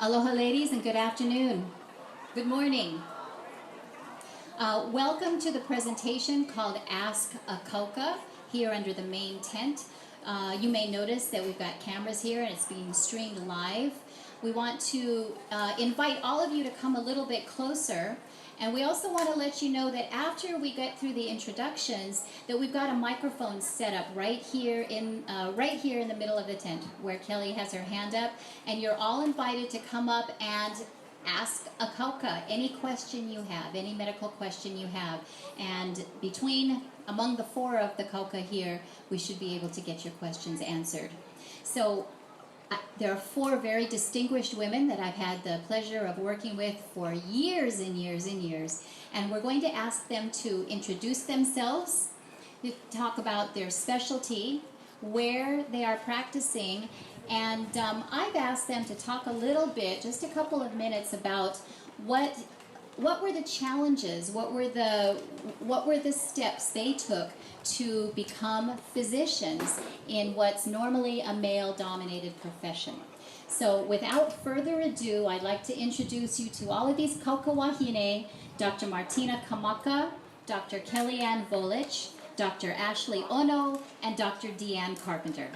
Aloha ladies and good afternoon. Good morning. Welcome to the presentation called Ask a Kauka here under the main tent. You may notice that we've got cameras here and it's being streamed live. We want to invite all of you to come a little bit closer. And we also want to let you know that after we get through the introductions, that we've got a microphone set up right here in the middle of the tent where Kelly has her hand up. And you're all invited to come up and ask a Kauka any question you have, any medical question you have. And among the four of the Kauka here, we should be able to get your questions answered. So there are four very distinguished women that I've had the pleasure of working with for years and years and years. And we're going to ask them to introduce themselves, to talk about their specialty, where they are practicing, and I've asked them to talk a little bit, just a couple of minutes, about what were the challenges, what were the steps they took to become physicians in what's normally a male-dominated profession. So without further ado, I'd like to introduce you to all of these Kauka Wahine, Dr. Martina Kamaka, Dr. Kellyanne Volich, Dr. Ashley Ono, and Dr. Deanne Carpenter.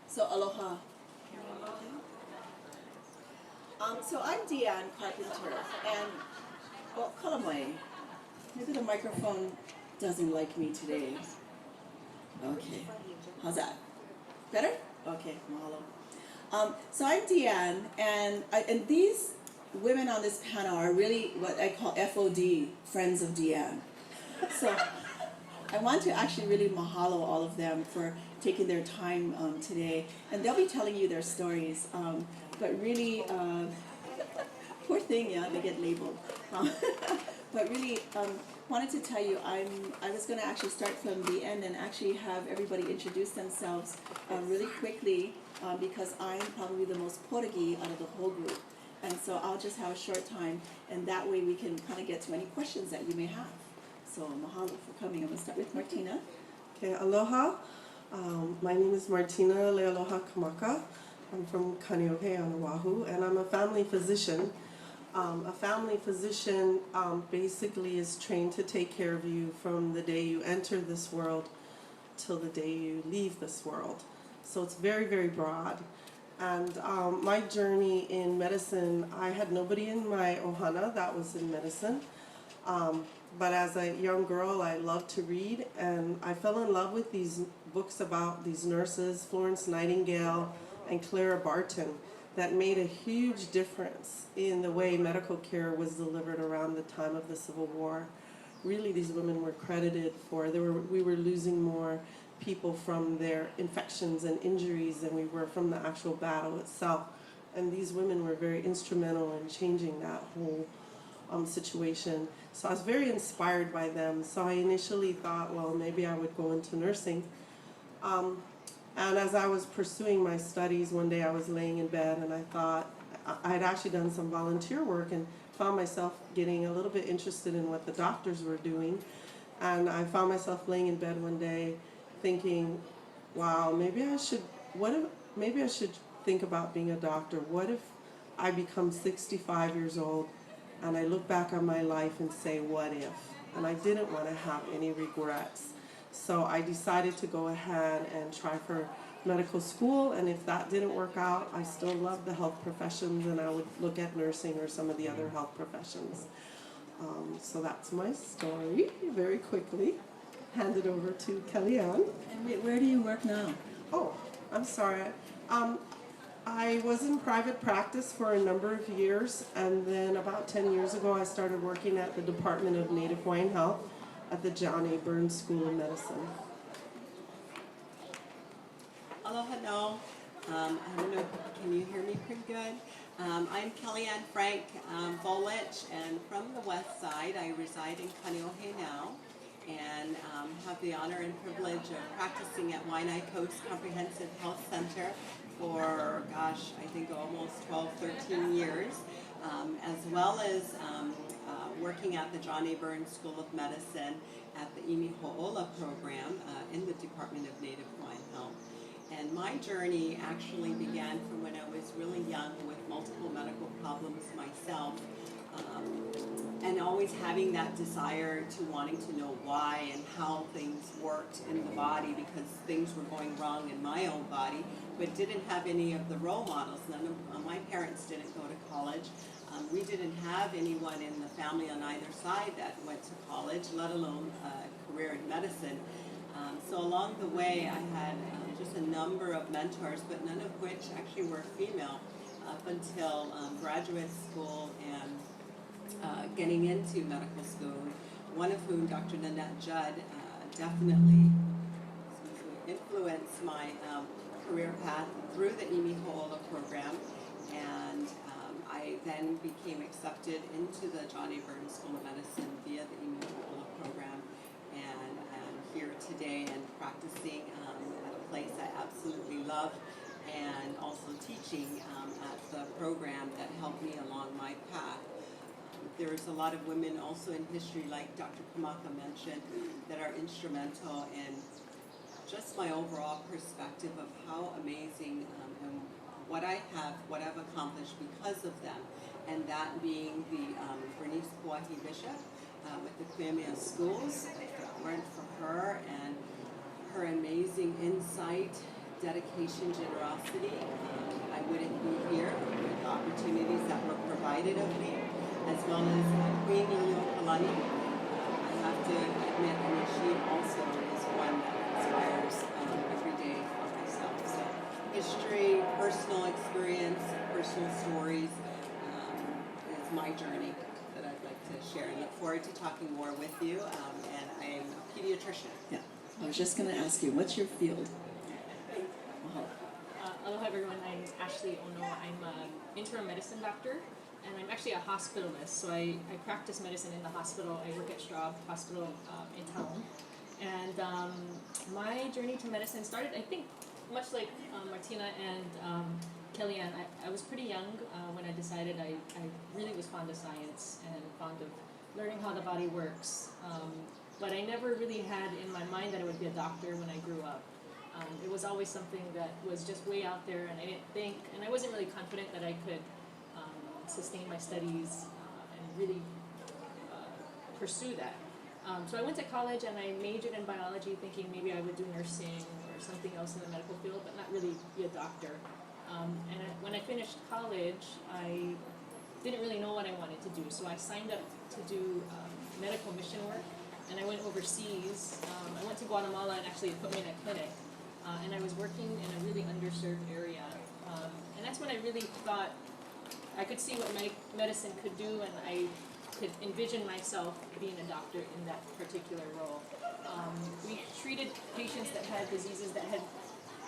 So aloha. So I'm Deanne Carpenter, and well, Kalamai. Maybe the microphone doesn't like me today. Okay, how's that? Better? Okay, mahalo. So I'm Deanne, and these women on this panel are really what I call FOD, Friends of Deanne. So I want to actually really mahalo all of them for taking their time today, and they'll be telling you their stories. But really, poor thing, yeah, they get labeled. But really, wanted to tell you, I was going to actually start from the end and actually have everybody introduce themselves really quickly because I'm probably the most portuguese out of the whole group. And so I'll just have a short time, and that way we can kind of get to any questions that you may have. So mahalo for coming. I'm going to start with Martina. Okay, aloha. My name is Martina Lealoha Kamaka. I'm from Kaneohe on Oahu, and I'm a family physician. A family physician basically is trained to take care of you from the day you enter this world till the day you leave this world. So it's very, very broad. And my journey in medicine, I had nobody in my ohana that was in medicine. But as a young girl, I loved to read, and I fell in love with these books about these nurses, Florence Nightingale and Clara Barton, that made a huge difference in the way medical care was delivered around the time of the Civil War. Really, these women were credited for, we were losing more people from their infections and injuries than we were from the actual battle itself. And these women were very instrumental in changing that whole situation. So I was very inspired by them. So I initially thought, well, maybe I would go into nursing. And as I was pursuing my studies, one day I was laying in bed and I thought, I had actually done some volunteer work and found myself getting a little bit interested in what the doctors were doing. And I found myself laying in bed one day thinking, wow, maybe I should think about being a doctor. What if I become 65 years old and I look back on my life and say, what if? And I didn't want to have any regrets. So I decided to go ahead and try for medical school, and if that didn't work out, I still love the health professions, and I would look at nursing or some of the other health professions. So that's my story, very quickly. Hand it over to Kellyanne. And where do you work now? Oh, I'm sorry. I was in private practice for a number of years, and then about 10 years ago I started working at the Department of Native Hawaiian Health at the John A. Burns School of Medicine. Aloha no. I don't know, can you hear me pretty good? I'm Kellyanne Frank Volich, and from the west side, I reside in Kaneohe now, and have the honor and privilege of practicing at Wahine Comprehensive Health Center for, I think almost 12, 13 years, as well as working at the John A. Burns School of Medicine at the Imi Ho'ola program in the Department of Native Hawaiian Health. And my journey actually began from when I was really young with multiple medical problems myself, and always having that desire to wanting to know why and how things worked in the body, because things were going wrong in my own body, but didn't have any of the role models. None of my parents didn't go to college. We didn't have anyone in the family on either side that went to college, let alone a career in medicine. So along the way, I had just a number of mentors, but none of which actually were female up until graduate school and getting into medical school, one of whom, Dr. Nanette Judd, definitely influenced my career path through the Imi Ho'ola program, and I then became accepted into the John A. Burns School of Medicine via the Imi Ho'ola program, and I'm here today and practicing at a place I absolutely love, and also teaching at the program that helped me along my path. There's a lot of women also in history, like Dr. Kamaka mentioned, that are instrumental in just my overall perspective of how amazing and what I've accomplished because of them. And that being the Bernice Kauahi Bishop with the Kumeia Schools. If it weren't for her and her amazing insight, dedication, generosity, I wouldn't be here with the opportunities that were provided of me, as well as Queen Liliuokalani. I have to admit, she also is one that inspires every day for myself. So history, personal experience, personal stories is my journey that I'd like to share, and look forward to talking more with you. And I am a pediatrician. Yeah, I was just going to ask you, what's your field? Aloha everyone, I'm Ashley Ono. I'm an internal medicine doctor, and I'm actually a hospitalist. So I practice medicine in the hospital. I work at Straub Hospital in town. And my journey to medicine started, I think, much like Martina and Kellyanne. I was pretty young when I decided I really was fond of science and fond of learning how the body works. But I never really had in my mind that I would be a doctor when I grew up. It was always something that was just way out there, and I didn't think, and I wasn't really confident that I could sustain my studies and really pursue that. So I went to college and I majored in biology, thinking maybe I would do nursing or something else in the medical field, but not really be a doctor. When I finished college, I didn't really know what I wanted to do, so I signed up to do medical mission work, and I went overseas. I went to Guatemala, and actually it put me in a clinic. And I was working in a really underserved area. And that's when I really thought I could see what medicine could do, and I could envision myself being a doctor in that particular role. We treated patients that had diseases that had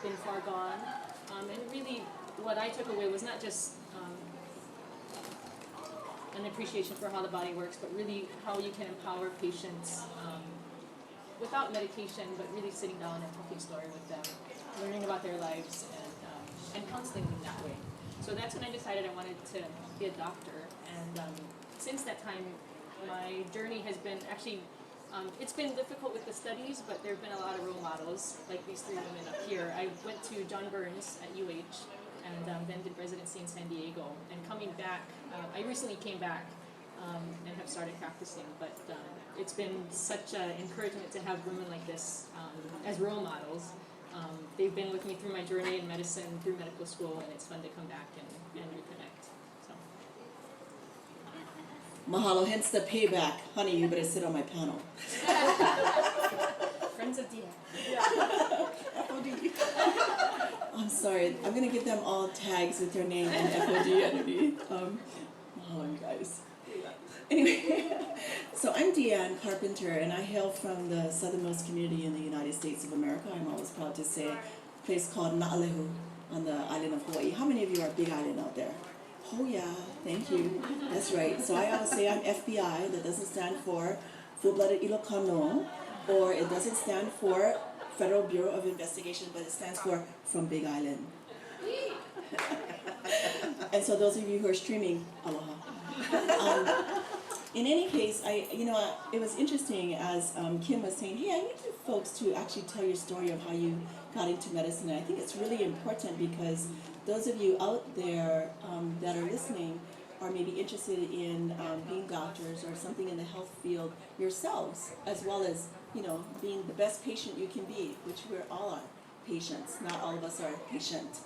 been far gone. And really what I took away was not just an appreciation for how the body works, but really how you can empower patients without medication, but really sitting down and talking story with them, learning about their lives, and counseling them that way. So that's when I decided I wanted to be a doctor. And since that time, my journey has been actually, it's been difficult with the studies, but there have been a lot of role models, like these three women up here. I went to John Burns at UH, and then did residency in San Diego. And coming back, I recently came back and have started practicing, but it's been such an encouragement to have women like this as role models. They've been with me through my journey in medicine, through medical school, and it's fun to come back and reconnect. So. Mahalo, hence the payback. Honey, you better sit on my panel. Friends of Dia. FOD. I'm sorry, I'm going to give them all tags with their name and FOD underneath. Mahalo, you guys. Anyway, so I'm Deanne Carpenter, and I hail from the southernmost community in the United States of America. I'm always proud to say a place called Naalehu on the island of Hawaii. How many of you are Big Island out there? Oh yeah, thank you. That's right. So I always say I'm FBI. That doesn't stand for Full-Blooded Ilocano, or it doesn't stand for Federal Bureau of Investigation, but it stands for From Big Island. And so those of you who are streaming, aloha. in any case, it was interesting as Kim was saying, hey, I need you folks to actually tell your story of how you got into medicine. And I think it's really important because those of you out there that are listening are maybe interested in being doctors or something in the health field yourselves, as well as, being the best patient you can be, which we're all are patients. Not all of us are patient.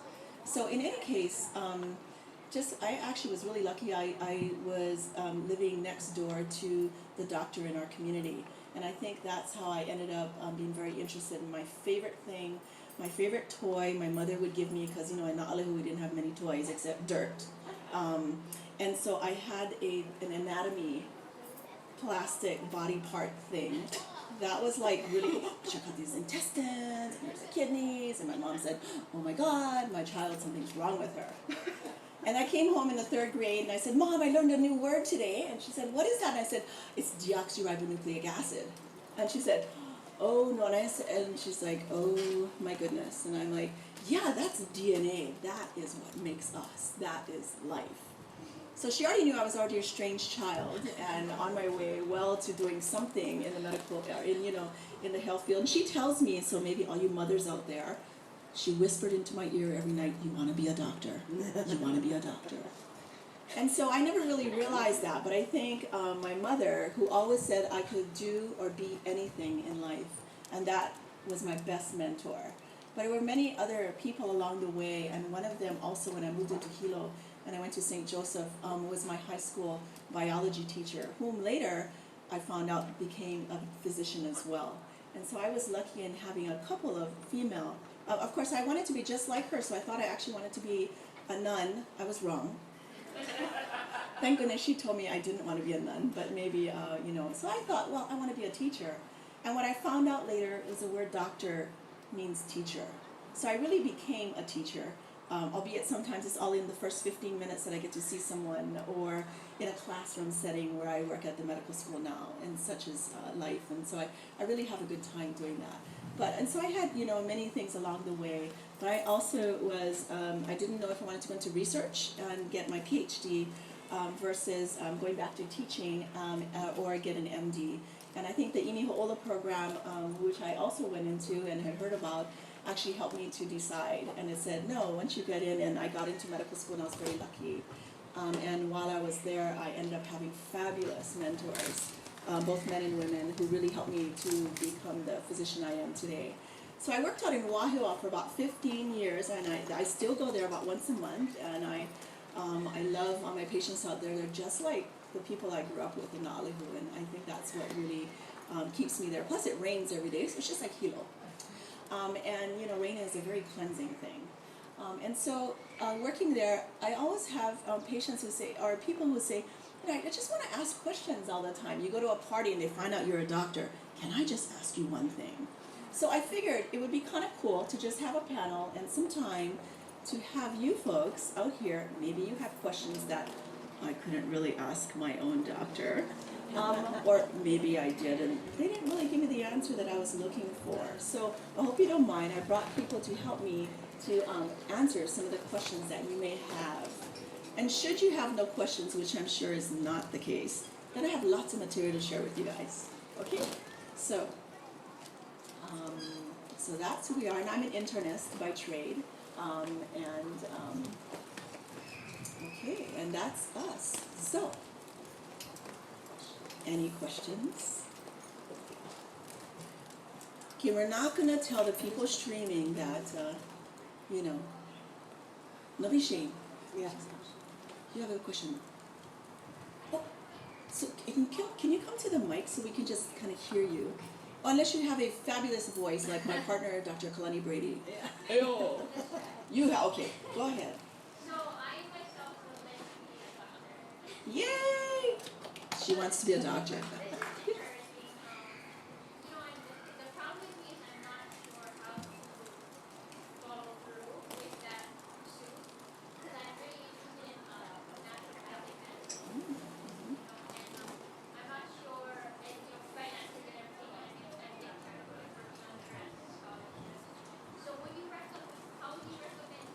So in any case, I actually was really lucky. I was living next door to the doctor in our community. And I think that's how I ended up being very interested in my favorite thing, my favorite toy my mother would give me, because, in Na'alehu we didn't have many toys except dirt. And so I had an anatomy plastic body part thing. That was like really cool. Check out these intestines, and there's the kidneys, and my mom said, oh my God, my child, something's wrong with her. And I came home in the 3rd grade and I said, Mom, I learned a new word today. And she said, what is that? And I said, it's deoxyribonucleic acid. And she said, oh no. And she's like, oh my goodness. And I'm like, yeah, that's DNA. That is what makes us. That is life. So she already knew I was already a strange child and on my way to doing something in the medical, in the health field. And she tells me, so maybe all you mothers out there, she whispered into my ear every night, you want to be a doctor. You want to be a doctor. And so I never really realized that, but I think my mother, who always said I could do or be anything in life, and that was my best mentor. But there were many other people along the way, and one of them also when I moved into Hilo, and I went to St. Joseph, was my high school biology teacher, whom later I found out became a physician as well. And so I was lucky in having a couple of female. Of course, I wanted to be just like her, so I thought I actually wanted to be a nun. I was wrong. Thank goodness she told me I didn't want to be a nun, but maybe, So I thought, well, I want to be a teacher. And what I found out later is the word doctor means teacher. So I really became a teacher. Albeit sometimes it's all in the first 15 minutes that I get to see someone, or in a classroom setting where I work at the medical school now, and such is life. And so I really have a good time doing that. And so I had, many things along the way, but I also was, I didn't know if I wanted to go into research and get my PhD versus going back to teaching or get an MD. And I think the Iniho'ola program, which I also went into and had heard about, actually helped me to decide. And it said, no, once you get in, and I got into medical school and I was very lucky. And while I was there, I ended up having fabulous mentors, both men and women, who really helped me to become the physician I am today. So I worked out in Wahine for about 15 years, and I still go there about once a month, and I love all my patients out there. They're just like the people I grew up with in Na'alehu, and I think that's what really keeps me there. Plus it rains every day, so it's just like Hilo. Rain is a very cleansing thing. And so working there, I always have patients who say, or people who say, I just want to ask questions all the time. You go to a party and they find out you're a doctor. Can I just ask you one thing? So I figured it would be kind of cool to just have a panel and some time to have you folks out here. Maybe you have questions that I couldn't really ask my own doctor. Or maybe I did, and they didn't really give me the answer that I was looking for. So I hope you don't mind. I brought people to help me to answer some of the questions that you may have. And should you have no questions, which I'm sure is not the case, then I have lots of material to share with you guys. Okay? So that's who we are. And I'm an internist by trade. Okay, and that's us. So, any questions? Okay, we're not going to tell the people streaming that, no be shame. Yeah. You have a question? Oh, so can you come to the mic so we can just kind of hear you? Unless you have a fabulous voice like my partner, Dr. Kalani Brady. Yeah. Eyo. You have, okay, go ahead. So I myself would like to be a doctor. Yay! She wants to be a doctor. It's interesting. The problem with me is I'm not sure how to follow through with that pursuit because I'm very interested in naturopathic medicine. And I'm not sure, and finances and everything. I'm being kind of a person and scholarship. So how would you recommend?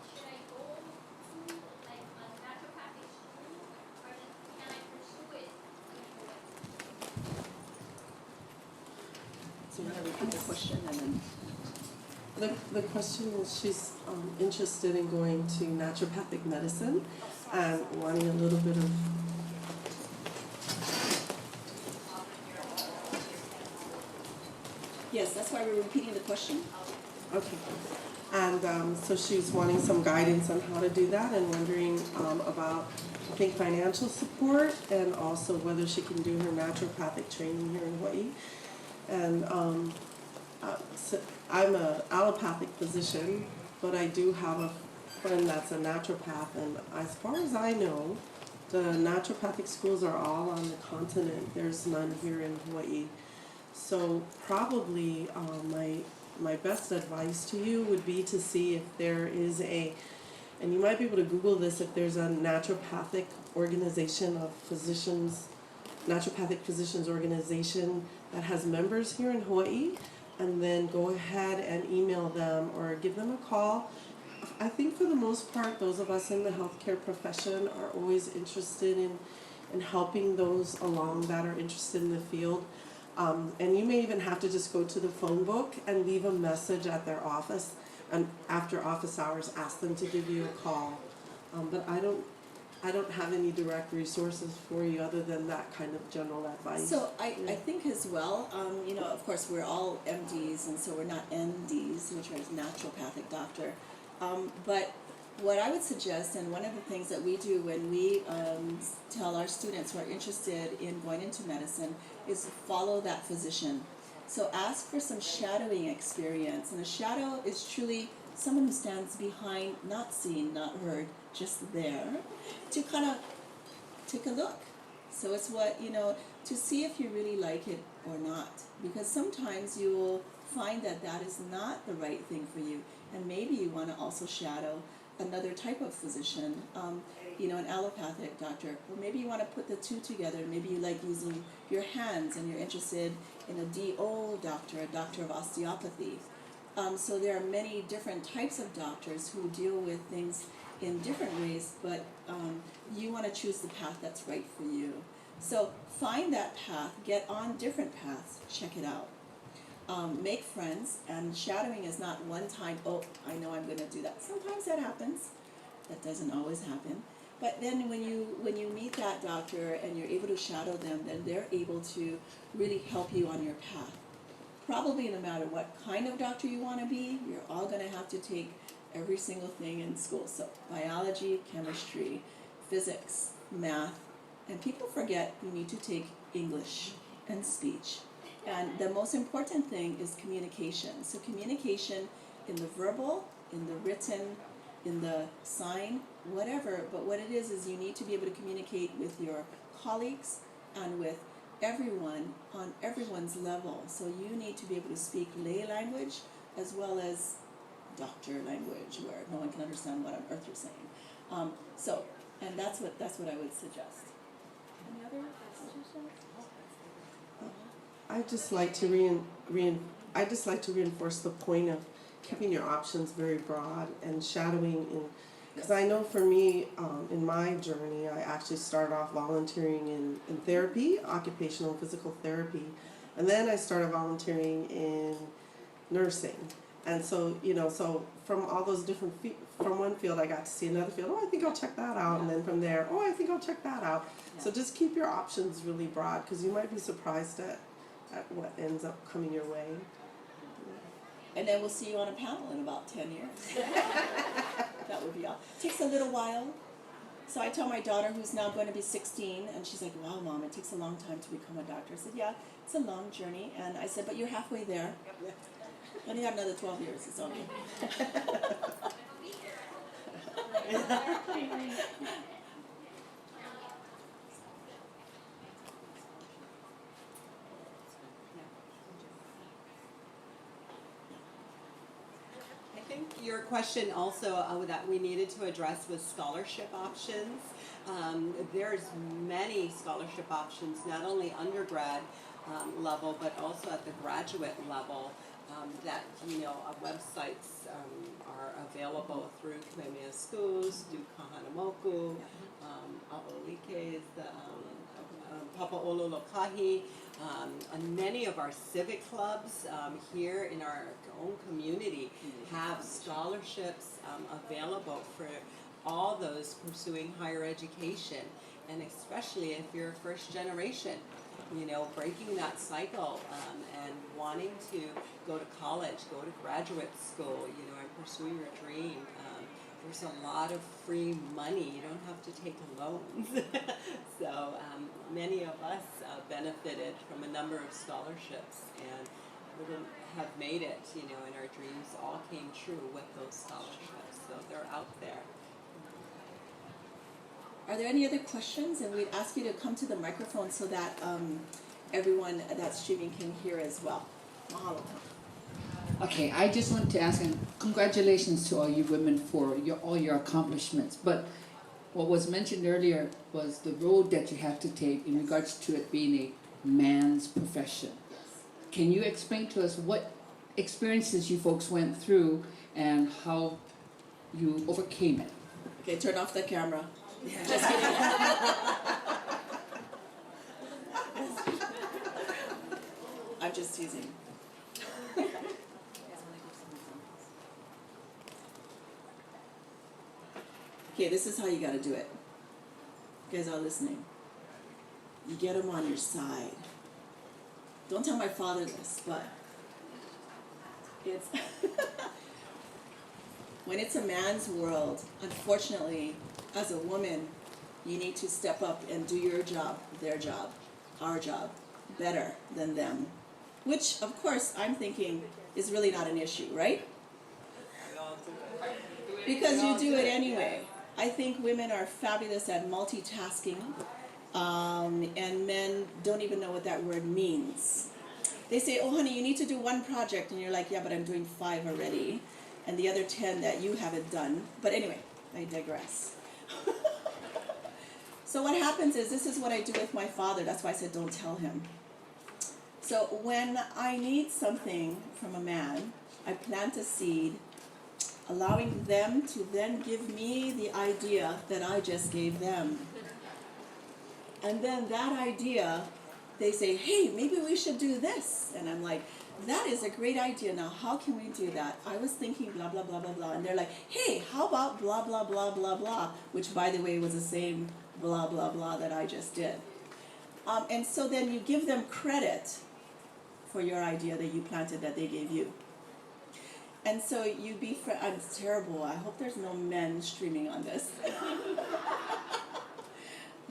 Should I go to like a naturopathic school, or can I pursue it? So you want to repeat the question and then. The question is she's interested in going to naturopathic medicine and wanting a little bit of. Yes, that's why we're repeating the question. Okay. And so she's wanting some guidance on how to do that and wondering about, I think, financial support and also whether she can do her naturopathic training here in Hawaii. And so I'm an allopathic physician, but I do have a friend that's a naturopath, and as far as I know, the naturopathic schools are all on the continent. There's none here in Hawaii. So probably my best advice to you would be to see if there is and you might be able to Google this, if there's a naturopathic organization of physicians, naturopathic physicians organization that has members here in Hawaii, and then go ahead and email them or give them a call. I think for the most part, those of us in the healthcare profession are always interested in helping those along that are interested in the field. And you may even have to just go to the phone book and leave a message at their office, and after office hours ask them to give you a call. But I don't have any direct resources for you other than that kind of general advice. So I think as well, you know, of course we're all MDs, and so we're not NDs, which is naturopathic doctor. But what I would suggest, and one of the things that we do when we tell our students who are interested in going into medicine, is follow that physician. So ask for some shadowing experience, and a shadow is truly someone who stands behind, not seen, not heard, just there, to kind of take a look. So it's what, you know, to see if you really like it or not. Because sometimes you will find that that is not the right thing for you, and maybe you want to also shadow another type of physician, you know, an allopathic doctor, or maybe you want to put the two together. Maybe you like using your hands and you're interested in a DO doctor, a doctor of osteopathy. So there are many different types of doctors who deal with things in different ways, but you want to choose the path that's right for you. So find that path, get on different paths, check it out. Make friends, and shadowing is not one time, oh, I know I'm going to do that. Sometimes that happens. That doesn't always happen. But then when you meet that doctor and you're able to shadow them, then they're able to really help you on your path. Probably no matter what kind of doctor you want to be, you're all going to have to take every single thing in school. So biology, chemistry, physics, math, and people forget you need to take English and speech. And the most important thing is communication. So communication in the verbal, in the written, in the sign, whatever. But what it is you need to be able to communicate with your colleagues and with everyone on everyone's level. So you need to be able to speak lay language as well as doctor language, where no one can understand what on earth you're saying. And that's what I would suggest. Any other suggestions? I just like to reinforce the point of keeping your options very broad and shadowing in, because I know for me, in my journey, I actually started off volunteering in therapy, occupational and physical therapy, and then I started volunteering in nursing. And so, you know, so from all those different from one field I got to see another field. Oh, I think I'll check that out. And then from there, oh, I think I'll check that out. Yeah. So just keep your options really broad, because you might be surprised at what ends up coming your way. And then we'll see you on a panel in about 10 years. That would be all. Takes a little while. So I tell my daughter, who's now going to be 16, and she's like, wow, Mom, it takes a long time to become a doctor. I said, yeah, it's a long journey. And I said, but you're halfway there. Only got another 12 years, it's okay. I think your question also that we needed to address was scholarship options. There's many scholarship options, not only undergrad level, but also at the graduate level. That websites are available through Kamehameha Schools, through Kahanamoku, Aolike is the Papa'ololokahi, and many of our civic clubs here in our own community have scholarships available for all those pursuing higher education, and especially if you're first generation, you know, breaking that cycle and wanting to go to college, go to graduate school, you know, and pursue your dream. There's a lot of free money. You don't have to take loans. So many of us benefited from a number of scholarships and wouldn't have made it, you know, and our dreams all came true with those scholarships. So they're out there. Are there any other questions? And we'd ask you to come to the microphone so that everyone that's streaming can hear as well. Mahalo. Okay, I just want to ask, and congratulations to all you women for all your accomplishments. But what was mentioned earlier was the road that you have to take in regards to it being a man's profession. Can you explain to us what experiences you folks went through and how you overcame it? Okay, turn off the camera. Just kidding. I'm just teasing. Okay, this is how you gotta do it. You guys are listening. You get them on your side. Don't tell my father this, but it's when it's a man's world, unfortunately, as a woman, you need to step up and do your job, their job, our job, better than them. Which, of course, I'm thinking is really not an issue, right? Because you do it anyway. I think women are fabulous at multitasking, and men don't even know what that word means. They say, oh honey, you need to do one project, and you're like, yeah, but I'm doing 5 already, and the other 10 that you haven't done. But anyway, I digress. So what happens is, this is what I do with my father. That's why I said don't tell him. So when I need something from a man, I plant a seed, allowing them to then give me the idea that I just gave them. And then that idea, they say, hey, maybe we should do this. And I'm like, that is a great idea. Now, how can we do that? I was thinking blah, blah, blah, blah, blah. And they're like, hey, how about blah, blah, blah, blah, blah, which, by the way, was the same blah, blah, blah that I just did. And so then you give them credit for your idea that you planted that they gave you. And so you I'm terrible. I hope there's no men streaming on this.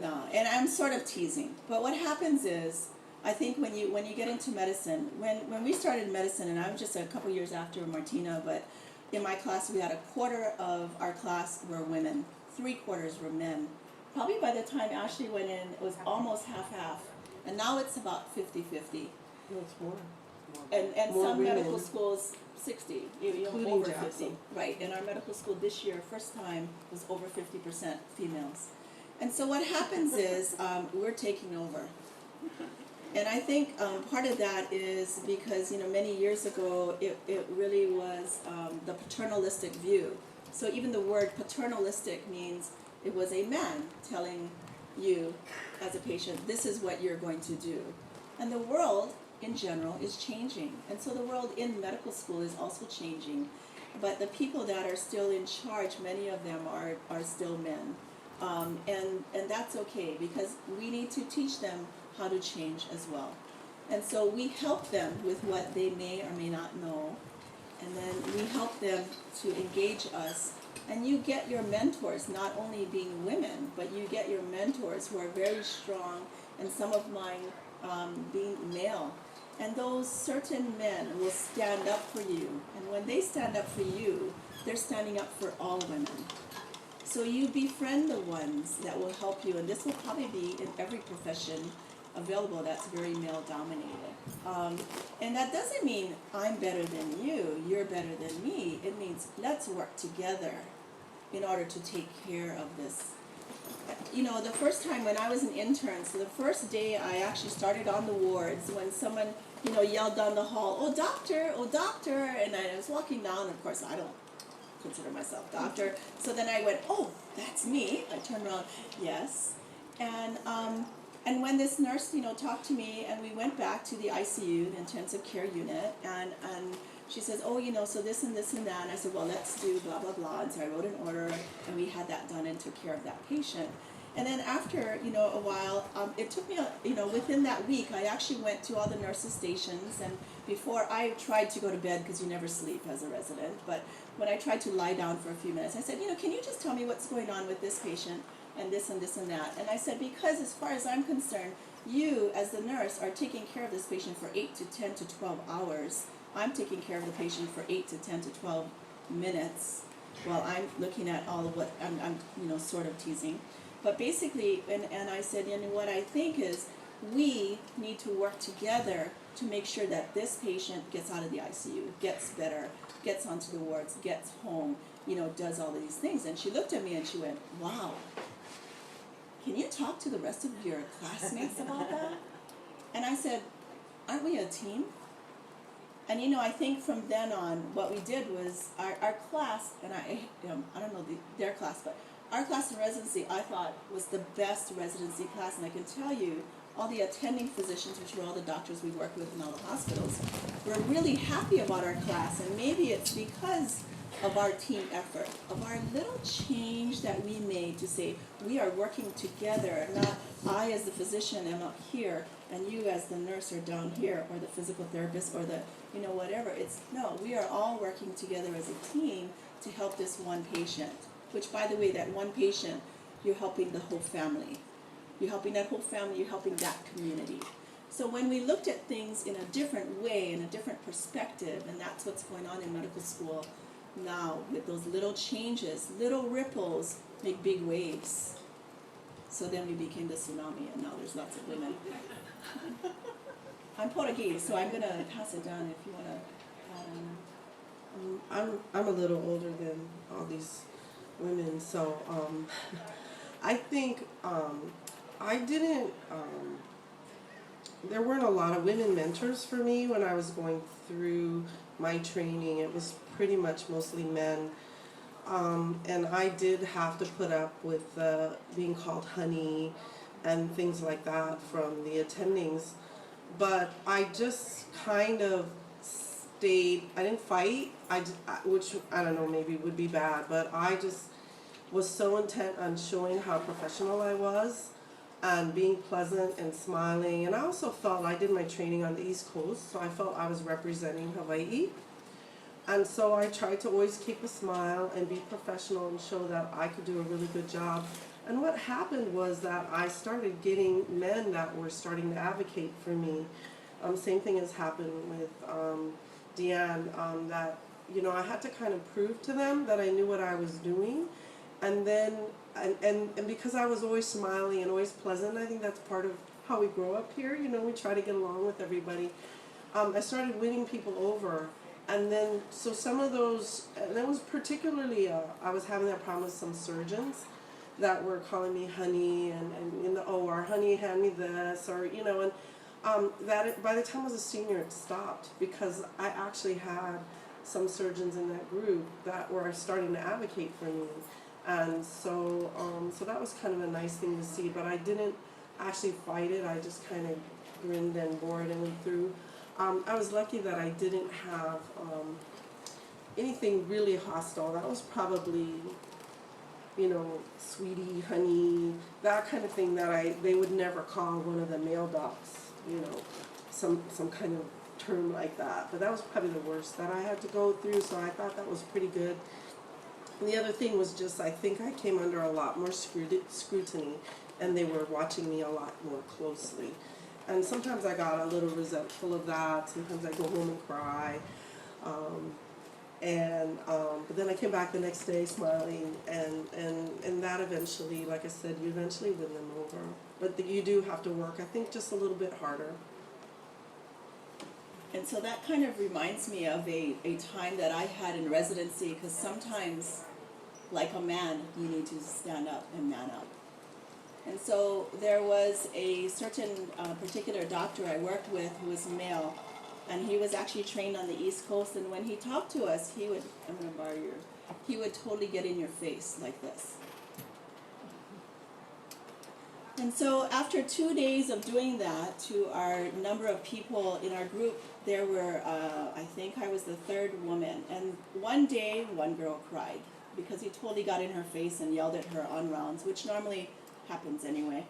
No, and I'm sort of teasing. But what happens is, I think when you get into medicine, when we started medicine, and I was just a couple years after Martina, but in my class we had a quarter of our class were women, 3/4 were men. Probably by the time Ashley went in, it was almost half-half. And now it's about 50-50. No, it's more. And More some women. medical schools, 60, Including over Jackson. 50. Right, in our medical school this year, first time, was over 50% females. And so what happens is, we're taking over. And I think part of that is because, many years ago, it really was the paternalistic view. So even the word paternalistic means it was a man telling you as a patient, this is what you're going to do. And the world in general is changing. And so the world in medical school is also changing. But the people that are still in charge, many of them are still men. And that's okay, because we need to teach them how to change as well. And so we help them with what they may or may not know. And then we help them to engage us. And you get your mentors, not only being women, but you get your mentors who are very strong, and some of mine being male. And those certain men will stand up for you. And when they stand up for you, they're standing up for all women. So you befriend the ones that will help you, and this will probably be in every profession available that's very male dominated. And that doesn't mean I'm better than you, you're better than me. It means let's work together in order to take care of this. The first time when I was an intern, so the first day I actually started on the wards, when someone, yelled down the hall, oh doctor, and I was walking down, of course I don't consider myself doctor, so then I went, oh, that's me. I turned around, yes. And And when this nurse, talked to me, and we went back to the ICU, the intensive care unit, and she says, oh, so this and this and that. And I said, well, let's do blah, blah, blah. And so I wrote an order, and we had that done and took care of that patient. And then after, a while, it took me, within that week, I actually went to all the nurses' stations. And before I tried to go to bed, because you never sleep as a resident, but when I tried to lie down for a few minutes, I said, can you just tell me what's going on with this patient and this and this and that? And I said, because as far as I'm concerned, you as the nurse are taking care of this patient for 8 to 10 to 12 hours. I'm taking care of the patient for 8 to 10 to 12 minutes while I'm looking at all of what I'm sort of teasing. But basically, and I said, what I think is we need to work together to make sure that this patient gets out of the ICU, gets better, gets onto the wards, gets home, does all of these things. And she looked at me and she went, wow, can you talk to the rest of your classmates about that? And I said, aren't we a team? And I think from then on, what we did was our class, and I don't know their class, but our class in residency, I thought, was the best residency class. And I can tell you, all the attending physicians, which were all the doctors we work with in all the hospitals, were really happy about our class. And maybe it's because of our team effort, of our little change that we made to say, we are working together, not I as the physician am up here, and you as the nurse are down here, or the physical therapist, or the, whatever. It's, no, we are all working together as a team to help this one patient. Which, by the way, that one patient, you're helping the whole family. You're helping that whole family, you're helping that community. So when we looked at things in a different way, in a different perspective, and that's what's going on in medical school now, with those little changes, little ripples make big waves. So then we became the tsunami, and now there's lots of women. I'm Portuguese, so I'm going to pass it down if you want to add on. I'm a little older than all these women, so I think I didn't. There weren't a lot of women mentors for me when I was going through my training. It was pretty much mostly men, and I did have to put up with being called honey and things like that from the attendings. But I just kind of stayed. I didn't fight. Which I don't know, maybe would be bad, but I just was so intent on showing how professional I was and being pleasant and smiling. And I also felt I did my training on the East Coast, so I felt I was representing Hawaii. And so I tried to always keep a smile and be professional and show that I could do a really good job. And what happened was that I started getting men that were starting to advocate for me. Same thing has happened with Deanne, that I had to kind of prove to them that I knew what I was doing. And then, and because I was always smiling and always pleasant, I think that's part of how we grow up here. We try to get along with everybody. I started winning people over. And then, so some of those, and it was particularly, I was having that problem with some surgeons that were calling me honey and in the OR, honey, hand me this, or, and by the time I was a senior, it stopped because I actually had some surgeons in that group that were starting to advocate for me. And so, so that was kind of a nice thing to see, but I didn't actually fight it. I just kind of grinned and bore it and went through. I was lucky that I didn't have anything really hostile. That was probably, sweetie, honey, that kind of thing that they would never call one of the male docs, some kind of term like that. But that was probably the worst that I had to go through, so I thought that was pretty good. And the other thing was just, I think I came under a lot more scrutiny, and they were watching me a lot more closely. And sometimes I got a little resentful of that. Sometimes I go home and cry. But then I came back the next day smiling, and that eventually, like I said, you eventually win them over. But you do have to work, I think, just a little bit harder. And so that kind of reminds me of a time that I had in residency, because sometimes, like a man, you need to stand up and man up. And so there was a certain particular doctor I worked with who was male, and he was actually trained on the East Coast, and when he talked to us, he would, I'm going to borrow yours, he would totally get in your face like this. And so after 2 days of doing that, to our number of people in our group, there were, I think I was the third woman. And one day, one girl cried because he totally got in her face and yelled at her on rounds, which normally happens anyway.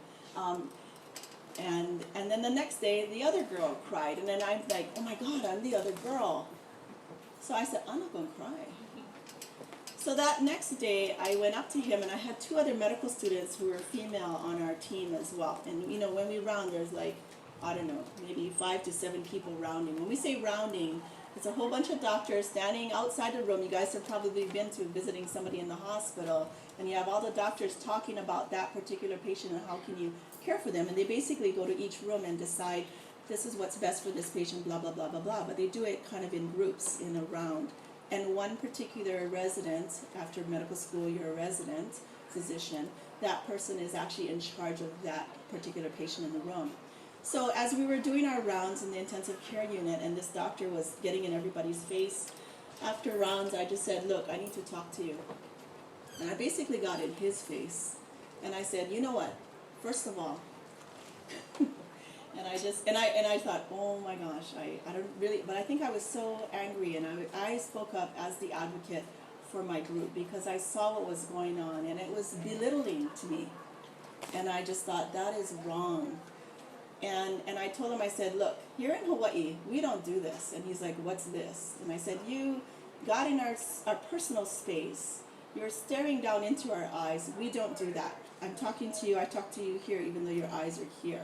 And then the next day, the other girl cried. And then I'm like, oh my God, I'm the other girl. So I said, I'm not going to cry. So that next day, I went up to him, and I had 2 other medical students who were female on our team as well. And you know, when we round, there's like, I don't know, maybe 5 to 7 people rounding. When we say rounding, it's a whole bunch of doctors standing outside the room. You guys have probably been to visiting somebody in the hospital, and you have all the doctors talking about that particular patient and how can you care for them. And they basically go to each room and decide, this is what's best for this patient, blah, blah, blah, blah, blah. But they do it kind of in groups, in a round. And one particular resident, after medical school, you're a resident physician, that person is actually in charge of that particular patient in the room. So as we were doing our rounds in the intensive care unit, and this doctor was getting in everybody's face, after rounds I just said, look, I need to talk to you. And I basically got in his face. And I said, you know what, first of all, and I thought, oh my gosh, I don't really, but I think I was so angry, and I spoke up as the advocate for my group because I saw what was going on, and it was belittling to me. And I just thought, that is wrong. And I told him, I said, look, here in Hawaii, we don't do this. And he's like, what's this? And I said, you got in our personal space. You're staring down into our eyes. We don't do that. I'm talking to you, I talk to you here, even though your eyes are here.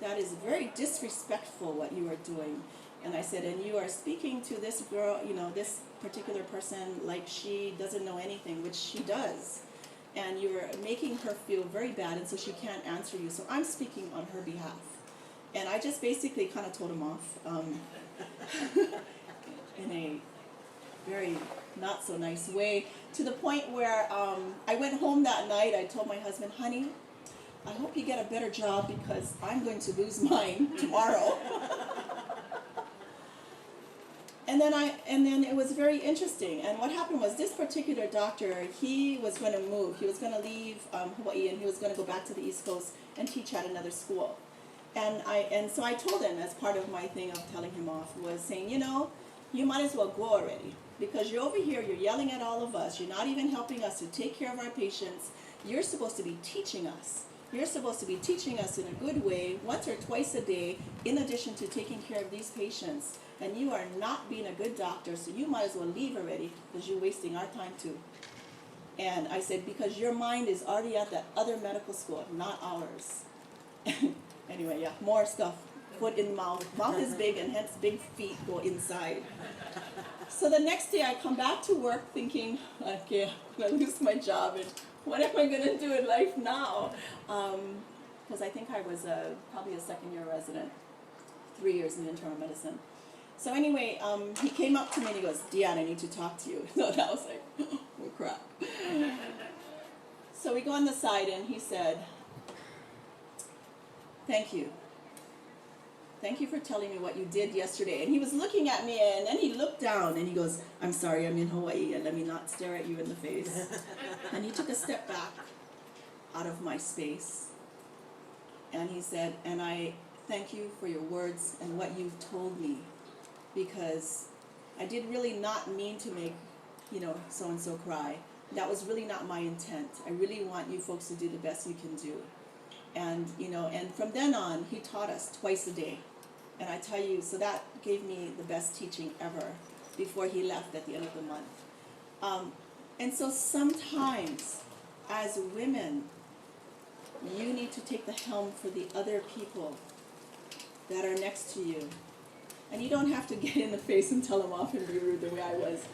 That is very disrespectful what you are doing. And I said, and you are speaking to this girl, you know, this particular person like she doesn't know anything, which she does. And you're making her feel very bad, and so she can't answer you. So I'm speaking on her behalf. And I just basically kind of told him off in a very not so nice way, to the point where I went home that night. I told my husband, honey, I hope you get a better job because I'm going to lose mine tomorrow. And then it was very interesting. And what happened was, this particular doctor, he was going to move. He was going to leave Hawaii, and he was going to go back to the East Coast and teach at another school. And so I told him, as part of my thing of telling him off, was saying, you know, you might as well go already, because you're over here, you're yelling at all of us, you're not even helping us to take care of our patients. You're supposed to be teaching us. You're supposed to be teaching us in a good way, once or twice a day, in addition to taking care of these patients. And you are not being a good doctor, so you might as well leave already, because you're wasting our time too. And I said, because your mind is already at that other medical school, not ours. Anyway, yeah, more stuff. Foot in mouth. Mouth is big, and hence big feet go inside. So the next day I come back to work thinking, okay, I'm going to lose my job, and what am I going to do in life now? Because I think I was probably a second-year resident, 3 years in internal medicine. So anyway, he came up to me and he goes, Deanne, I need to talk to you. So I was like, oh crap. So we go on the side, and he said, thank you. Thank you for telling me what you did yesterday. And he was looking at me, and then he looked down and he goes, I'm sorry, I'm in Hawaii, and let me not stare at you in the face. And he took a step back out of my space. And he said, and I thank you for your words and what you've told me, because I did really not mean to make, you know, so-and-so cry. That was really not my intent. I really want you folks to do the best you can do. And, you know, and from then on, he taught us twice a day. And I tell you, so that gave me the best teaching ever before he left at the end of the month. And so sometimes, as women, you need to take the helm for the other people that are next to you. And you don't have to get in the face and tell them off and be rude the way I was.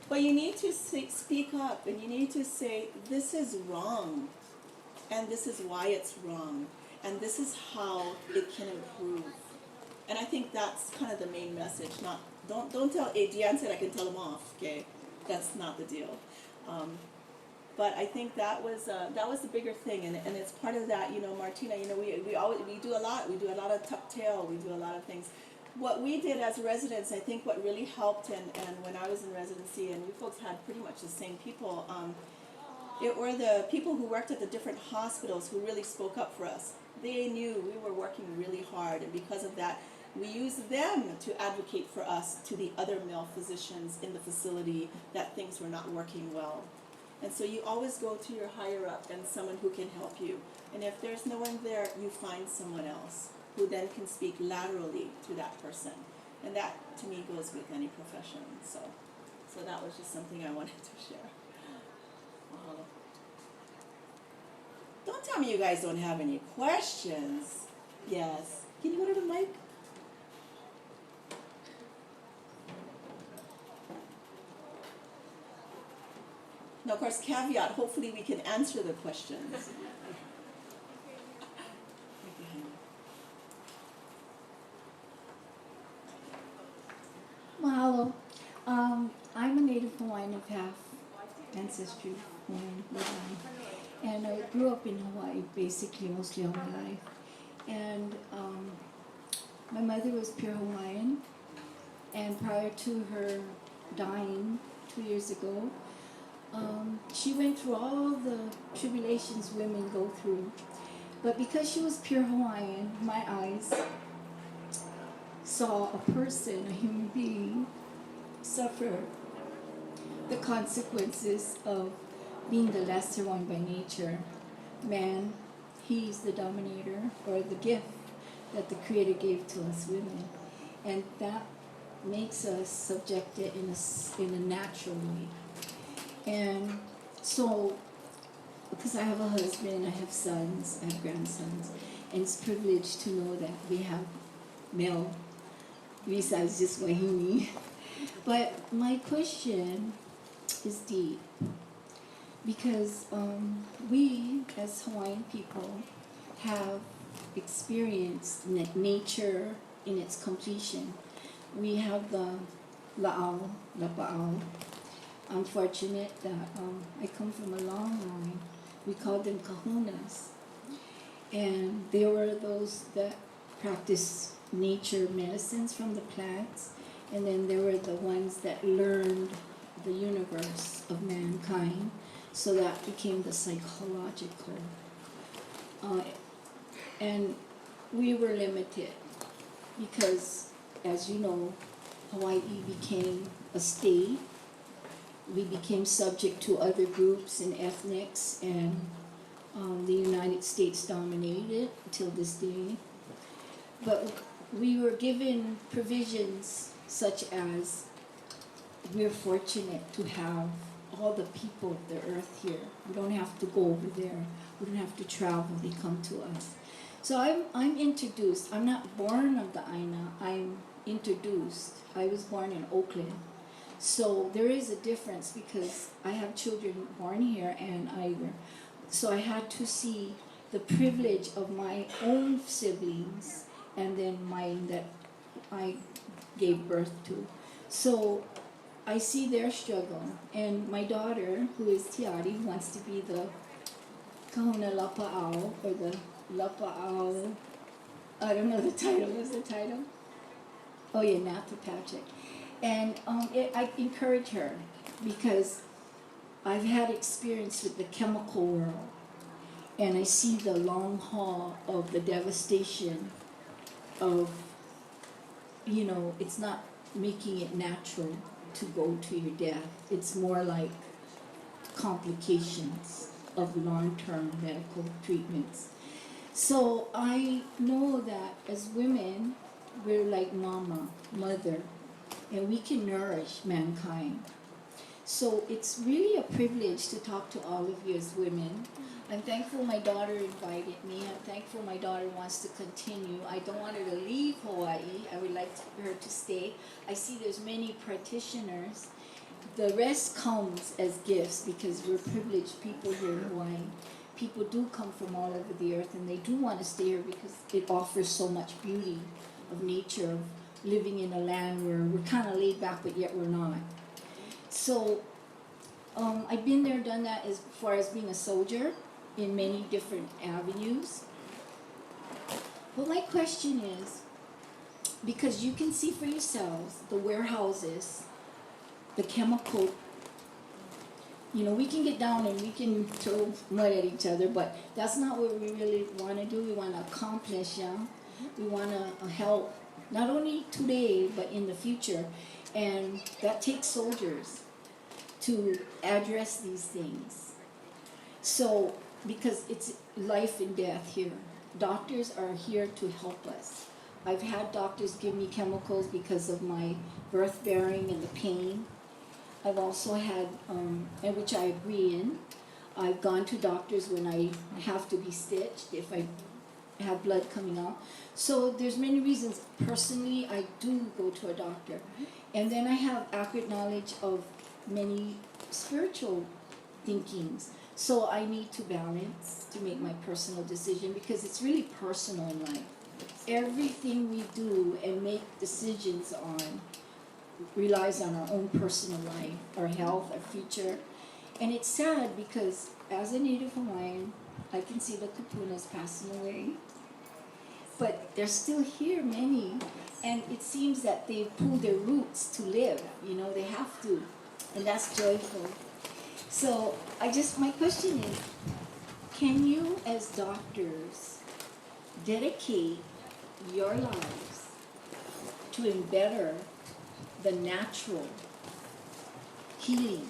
But you need to speak up, and you need to say, this is wrong. And this is why it's wrong, and this is how it can improve. And I think that's kind of the main message. Not don't tell. Hey, Deanne said I can tell them off. Okay, that's not the deal. But I think that was the bigger thing, and it's part of that. You know, Martina. You know, we do a lot. We do a lot of tuck tail. We do a lot of things. What we did as residents, I think, what really helped, and when I was in residency, and you folks had pretty much the same people. It were the people who worked at the different hospitals who really spoke up for us. They knew we were working really hard, and because of that, we used them to advocate for us to the other male physicians in the facility that things were not working well. And so you always go to your higher up and someone who can help you. And if there's no one there, you find someone else who then can speak laterally to that person. And that, to me, goes with any profession. So that was just something I wanted to share. Don't tell me you guys don't have any questions. Yes. Can you go to the mic? Now, of course, caveat, hopefully we can answer the questions. Mahalo. I'm a native Hawaiian of half ancestry, Hawaiian bloodline. And I grew up in Hawaii basically mostly all my life. And my mother was pure Hawaiian. And prior to her dying 2 years ago, she went through all the tribulations women go through. But because she was pure Hawaiian, my eyes saw a person, a human being, suffer the consequences of being the lesser one by nature. Man, he's the dominator, or the gift that the Creator gave to us women. And that makes us subjected in a natural way. And so, because I have a husband, I have sons, I have grandsons, and it's a privilege to know that we have male besides just Wahine. But my question is deep, because we as Hawaiian people have experienced nature in its completion. We have the la'au, lapa'au. I'm fortunate that I come from a long line. We call them kahunas. And they were those that practiced nature medicines from the plants. And then there were the ones that learned the universe of mankind. So that became the psychological. And we were limited because, as you know, Hawaii became a state. We became subject to other groups and ethnics, and the United States dominated until this day. But we were given provisions such as we're fortunate to have all the people of the earth here. We don't have to go over there. We don't have to travel. They come to us. So I'm introduced. I'm not born of the Aina. I'm introduced. I was born in Oakland. So there is a difference because I have children born here and so I had to see the privilege of my own siblings and then mine that I gave birth to. So I see their struggle, and my daughter, who is Tiari, wants to be the Kahuna Lapa'au, or the Lapa'au, I don't know the title, what's the title? Oh yeah, Nathapatrick. And I encourage her because I've had experience with the chemical world, and I see the long haul of the devastation of, it's not making it natural to go to your death. It's more like complications of long-term medical treatments. So I know that as women, we're like mother, and we can nourish mankind. So it's really a privilege to talk to all of you as women. I'm thankful my daughter invited me. I'm thankful my daughter wants to continue. I don't want her to leave Hawaii. I would like her to stay. I see there's many practitioners. The rest comes as gifts because we're privileged people here in Hawaii. People do come from all over the earth, and they do want to stay here because it offers so much beauty of nature, of living in a land where we're kind of laid back, but yet we're not. So I've been there, done that as far as being a soldier in many different avenues. But my question is, because you can see for yourselves the warehouses, the chemical You know, we can get down and we can throw mud at each other, but that's not what we really want to do. We want to accomplish, yeah. We want to help, not only today, but in the future. And that takes soldiers to address these things. So, because it's life and death here. Doctors are here to help us. I've had doctors give me chemicals because of my birth bearing and the pain. I've also had, and which I agree in, I've gone to doctors when I have to be stitched, if I have blood coming out. So there's many reasons. Personally, I do go to a doctor. And then I have accurate knowledge of many spiritual thinkings. So I need to balance to make my personal decision because it's really personal in life. Everything we do and make decisions on relies on our own personal life, our health, our future. And it's sad because as a Native Hawaiian, I can see the kapunas passing away. But they're still here, many. And it seems that they've pulled their roots to live. You know, they have to. And that's joyful. So my question is, can you as doctors dedicate your lives to better the natural healing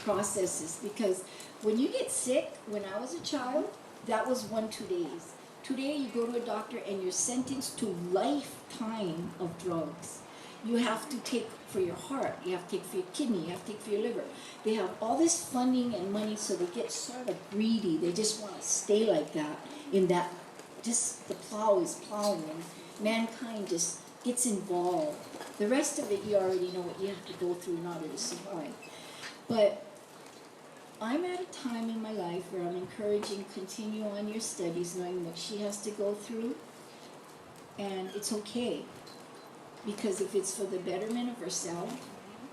processes? Because when you get sick, when I was a child, that was 1-2 days. Today you go to a doctor and you're sentenced to lifetime of drugs. You have to take for your heart, you have to take for your kidney, you have to take for your liver. They have all this funding and money, so they get sort of greedy. They just want to stay like that, in that just the plow is plowing and mankind just gets involved. The rest of it, you already know what you have to go through in order to survive. But I'm at a time in my life where I'm encouraging continue on your studies, knowing what she has to go through, and it's okay. Because if it's for the betterment of herself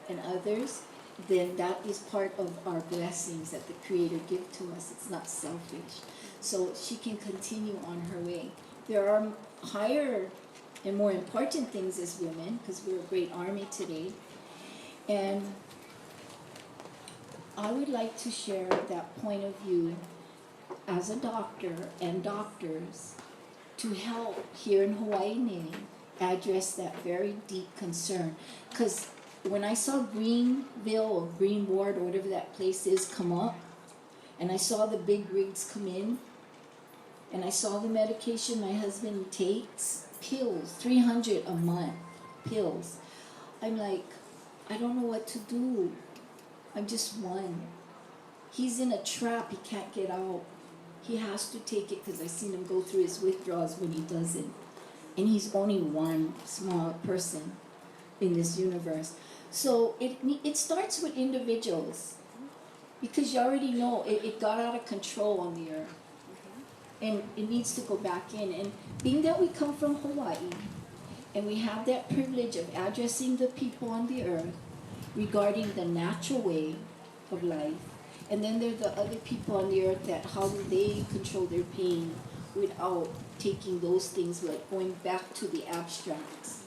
and others, then that is part of our blessings that the Creator gives to us. It's not selfish. So she can continue on her way. There are higher and more important things as women, because we're a great army today. And I would like to share that point of view as a doctor and doctors to help here in Hawaii address that very deep concern. Because when I saw Greenville or Green Ward or whatever that place is come up, and I saw the big rigs come in, and I saw the medication my husband takes, pills, 300 a month, pills. I'm like, I don't know what to do. I'm just one. He's in a trap, he can't get out. He has to take it because I've seen him go through his withdrawals when he doesn't. And he's only one small person in this universe. So it starts with individuals, because you already know it got out of control on the earth. And it needs to go back in. And being that we come from Hawaii, and we have that privilege of addressing the people on the earth regarding the natural way of life, and then there are the other people on the earth that how do they control their pain without taking those things, like going back to the abstracts.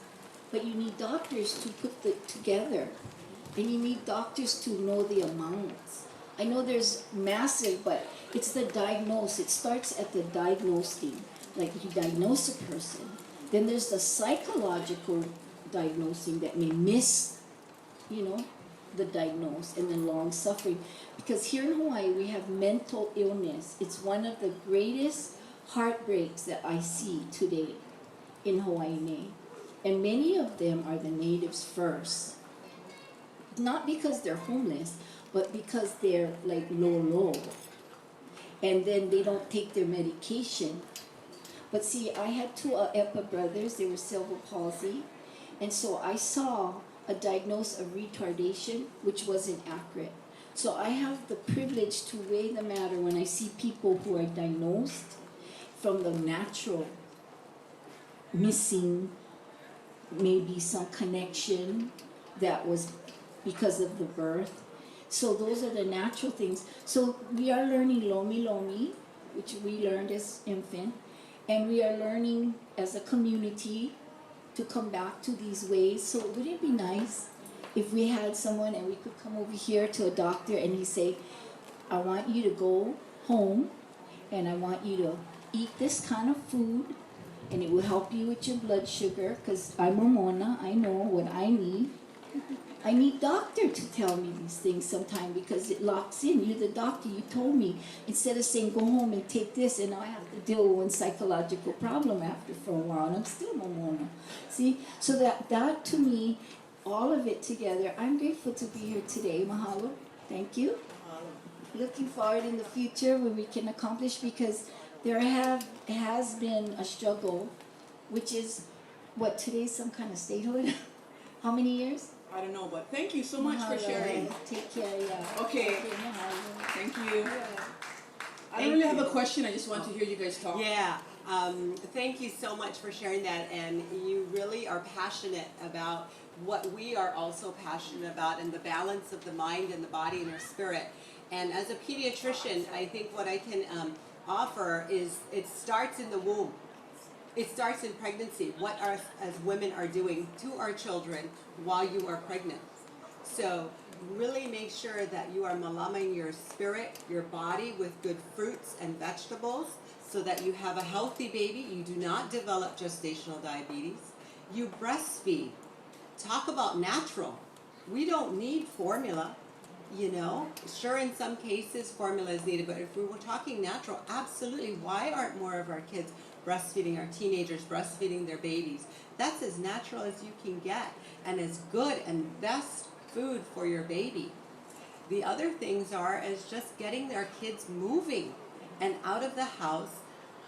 But you need doctors to put it together, and you need doctors to know the amounts. I know there's massive, but it's the diagnose. It starts at the diagnosing, like you diagnose a person. Then there's the psychological diagnosing that may miss, the diagnose, and then long suffering. Because here in Hawaii we have mental illness. It's one of the greatest heartbreaks that I see today in Hawaii. And many of them are the natives first. Not because they're homeless, but because they're like low. And then they don't take their medication. But see, I had two Epa brothers, they were cerebral palsy. And so I saw a diagnosis of retardation, which wasn't accurate. So I have the privilege to weigh the matter when I see people who are diagnosed from the natural, missing maybe some connection that was because of the birth. So those are the natural things. So we are learning Lomi Lomi, which we learned as infant, and we are learning as a community to come back to these ways. So would it be nice if we had someone and we could come over here to a doctor and he say, I want you to go home and I want you to eat this kind of food and it will help you with your blood sugar, because I'm a Mona, I know what I need. I need doctor to tell me these things sometime because it locks in. You're the doctor, you told me. Instead of saying go home and take this and now I have to deal with one psychological problem after for a while and I'm still a Mona. See? So that to me, all of it together, I'm grateful to be here today. Mahalo. Thank you. Looking forward in the future when we can accomplish, because there has been a struggle, which is what today's some kind of statehood. How many years? I don't know, but thank you so much for Mahalo. sharing. Take care, yeah. Okay. Mahalo. Thank you. Yeah. I don't really have a question. I just want to hear you guys talk. Yeah, thank you so much for sharing that, and you really are passionate about what we are also passionate about, and the balance of the mind and the body and our spirit. And as a pediatrician, I think what I can offer is it starts in the womb. It starts in pregnancy, what us as women are doing to our children while you are pregnant. So really make sure that you are malaming your spirit, your body with good fruits and vegetables so that you have a healthy baby. You do not develop gestational diabetes. You breastfeed. Talk about natural. We don't need formula, you know. Sure, in some cases formula is needed, but if we were talking natural, absolutely. Why aren't more of our kids breastfeeding, our teenagers breastfeeding their babies? That's as natural as you can get and as good and best food for your baby. The other things are is just getting their kids moving and out of the house,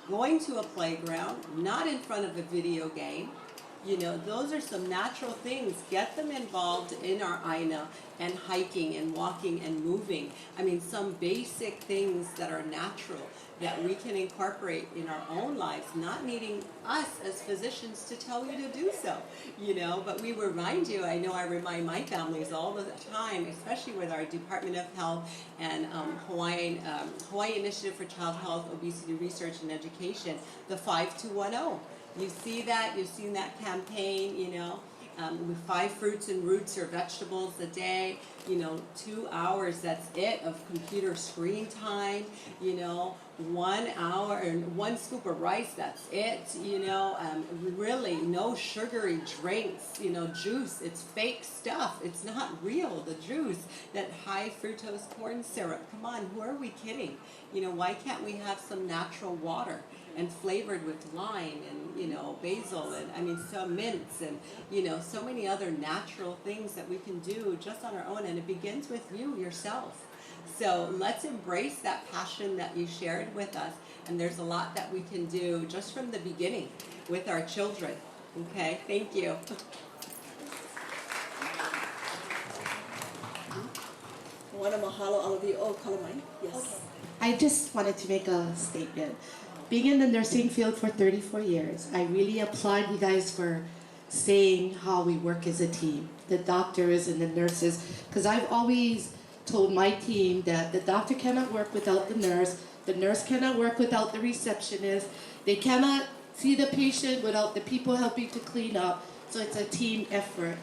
going to a playground, not in front of a video game. You know, those are some natural things. Get them involved in our Aina and hiking and walking and moving. I mean, some basic things that are natural that we can incorporate in our own lives, not needing us as physicians to tell you to do so, you know, but we remind you. I know I remind my families all the time, especially with our Department of Health and Hawaii Initiative for Child Health, Obesity Research and Education, the 5210. You see that, you've seen that campaign, you know, with 5 fruits and roots or vegetables a day, you know, 2 hours, that's it, of computer screen time, you know, 1 hour and 1 scoop of rice, that's it, you know, really no sugary drinks, you know, juice, it's fake stuff, it's not real, the juice, that high fructose corn syrup, come on, who are we kidding? You know, why can't we have some natural water? And flavored with lime and, you know, basil and, I mean, some mints and, you know, so many other natural things that we can do just on our own, and it begins with you, yourself. So let's embrace that passion that you shared with us, and there's a lot that we can do just from the beginning with our children. Okay, thank you. I want to mahalo all of you. Oh, Kalamai. Yes. I just wanted to make a statement. Being in the nursing field for 34 years, I really applaud you guys for saying how we work as a team, the doctors and the nurses, because I've always told my team that the doctor cannot work without the nurse cannot work without the receptionist, they cannot see the patient without the people helping to clean up, so it's a team effort.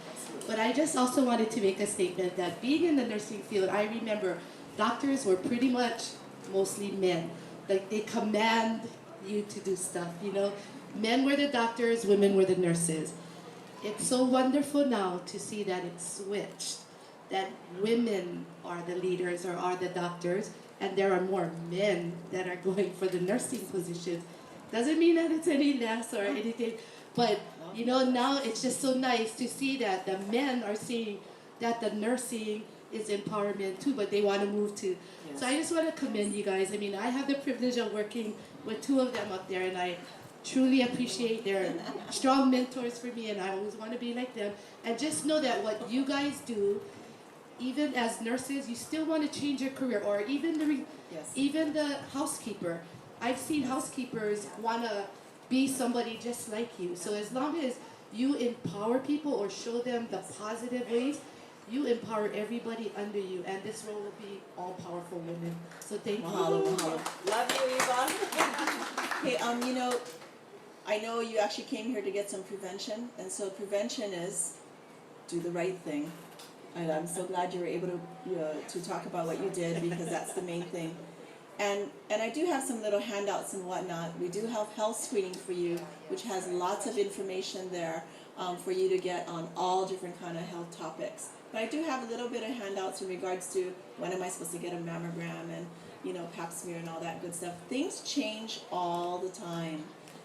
But I just also wanted to make a statement that being in the nursing field, I remember doctors were pretty much mostly men. Like, they command you to do stuff, you know. Men were the doctors, women were the nurses. It's so wonderful now to see that it's switched, that women are the leaders or are the doctors, and there are more men that are going for the nursing positions. Doesn't mean that it's any less or anything, but you know, now it's just so nice to see that the men are seeing that the nursing is empowerment too, but they want to move to. So I just want to commend you guys. I mean, I have the privilege of working with 2 of them up there, and I truly appreciate their strong mentors for me, and I always want to be like them. And just know that what you guys do, even as nurses, you still want to change your career, or even the housekeeper. I've seen housekeepers want to be somebody just like you. So as long as you empower people or show them the positive ways, you empower everybody under you, and this role will be all powerful women. So thank Mahalo, you. mahalo. Love you, Eva. Hey, you know, I know you actually came here to get some prevention, and so prevention is do the right thing. And I'm so glad you were able to talk about what you did, because that's the main thing. And I do have some little handouts and whatnot. We do have health screening for you, which has lots of information there for you to get on all different kind of health topics. But I do have a little bit of handouts in regards to when am I supposed to get a mammogram and pap smear and all that good stuff. Things change all the time.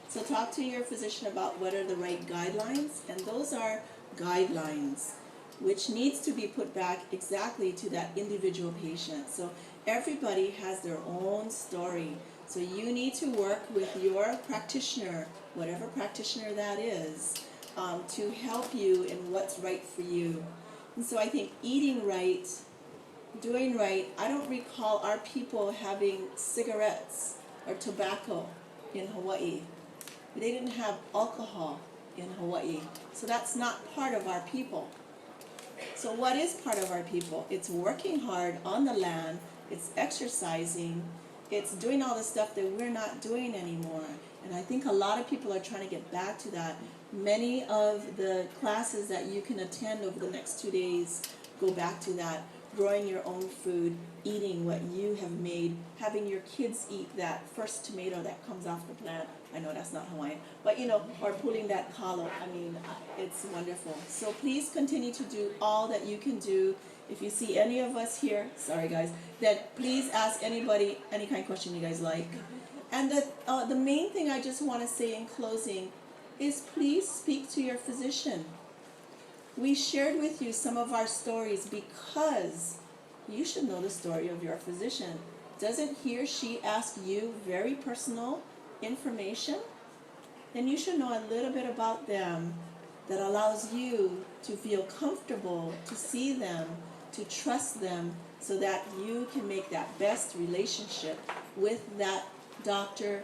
So talk to your physician about what are the right guidelines, and those are guidelines, which needs to be put back exactly to that individual patient. So everybody has their own story. So you need to work with your practitioner, whatever practitioner that is, to help you in what's right for you. And so I think eating right, doing right, I don't recall our people having cigarettes or tobacco in Hawaii. They didn't have alcohol in Hawaii. So that's not part of our people. So what is part of our people? It's working hard on the land, it's exercising, it's doing all the stuff that we're not doing anymore. And I think a lot of people are trying to get back to that. Many of the classes that you can attend over the next 2 days go back to that. Growing your own food, eating what you have made, having your kids eat that first tomato that comes off the plant. I know that's not Hawaiian, but or pulling that kalo. I mean, it's wonderful. So please continue to do all that you can do. If you see any of us here, sorry guys, then please ask anybody any kind of question you guys like. And the main thing I just want to say in closing is please speak to your physician. We shared with you some of our stories because you should know the story of your physician. Doesn't he or she ask you very personal information? Then you should know a little bit about them that allows you to feel comfortable to see them, to trust them, so that you can make that best relationship with that doctor.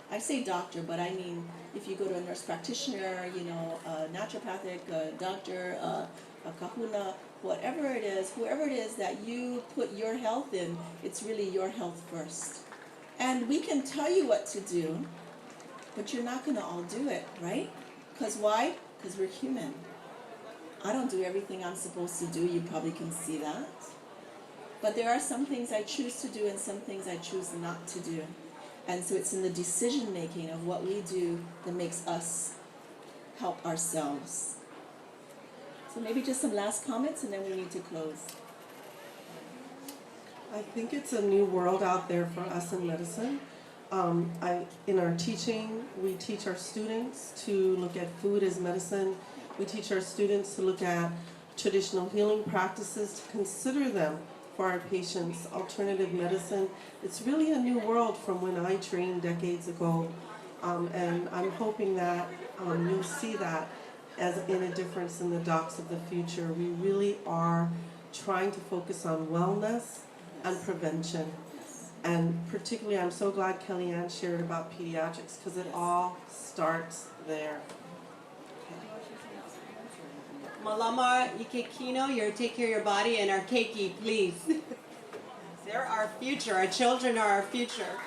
I say doctor, but I mean if you go to a nurse practitioner, a naturopathic, a doctor, a kahuna, whatever it is, whoever it is that you put your health in, it's really your health first. And we can tell you what to do, but you're not going to all do it, right? Because why? Because we're human. I don't do everything I'm supposed to do. You probably can see that. But there are some things I choose to do and some things I choose not to do. And so it's in the decision making of what we do that makes us help ourselves. So maybe just some last comments and then we need to close. I think it's a new world out there for us in medicine. In our teaching, we teach our students to look at food as medicine. We teach our students to look at traditional healing practices, to consider them for our patients, alternative medicine. It's really a new world from when I trained decades ago. And I'm hoping that you'll see that as in a difference in the docs of the future. We really are trying to focus on wellness and prevention. And particularly, I'm so glad Kellyanne shared about pediatrics because it all starts there. Malama Ikekino, you're take care of your body, and our keiki, please. They're our future. Our children are our future.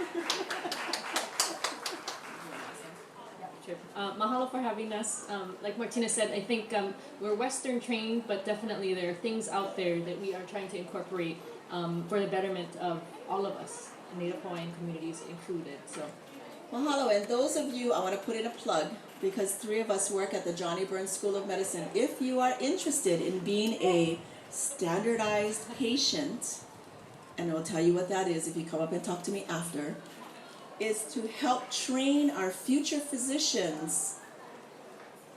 Mahalo for having us. Like Martina said, I think we're Western trained, but definitely there are things out there that we are trying to incorporate for the betterment of all of us, Native Hawaiian communities included. So, Mahalo, and those of you, I want to put in a plug because 3 of us work at the Johnny Burns School of Medicine. If you are interested in being a standardized patient, and I'll tell you what that is if you come up and talk to me after, is to help train our future physicians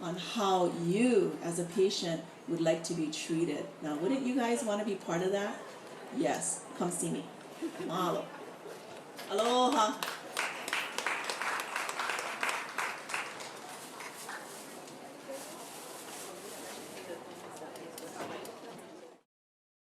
on how you as a patient would like to be treated. Now, wouldn't you guys want to be part of that? Yes, come see me. Mahalo. Aloha.